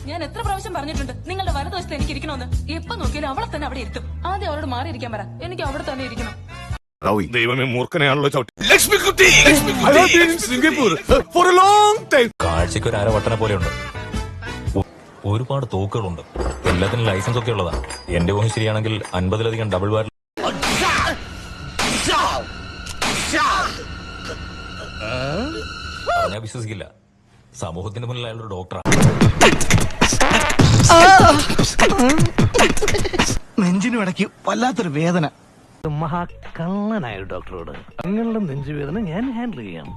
ഞാൻ എത്ര പ്രാവശ്യം പറഞ്ഞിട്ടുണ്ട് നിങ്ങളുടെ വലതുവശത്ത് എനിക്ക് ഇരിക്കണമെന്ന്. എപ്പോ നോക്കിയാലും അവളെ തന്നെ അവിടെ ഇരുത്തും. ആദ്യം അവളോട് മാറിയിരിക്കാൻ പറ. എനിക്ക് അവിടെ തന്നെ ഇരിക്കണം. ദൈവമേ, മൂർഖനെയാണല്ലോ ചവിട്ടി. Lakshmikutty Singapore for a long time. കാഴ്ചക്ക് ഒരു അരവട്ടനെ പോലെയുണ്ട്. ഒരുപാട് തോക്കുകളുണ്ട്. എല്ലാത്തിനും ലൈസൻസ് ഒക്കെ ഉള്ളതാ. എന്റെ ഊഹം ശരിയാണെങ്കിൽ 50-ലധികം ഡബിൾ ബാരൽ. ഞാൻ വിശ്വസിക്കില്ല. സമൂഹത്തിന്റെ മുന്നിൽ അയാളൊരു ഡോക്ടറാണ്. നെഞ്ചിനും ഇടയ്ക്ക് വല്ലാത്തൊരു വേദന. മഹാകള്ളനായ ഡോക്ടറോട് നിങ്ങളുടെ നെഞ്ചുവേദന ഞാൻ ഹാൻഡിൽ ചെയ്യാം.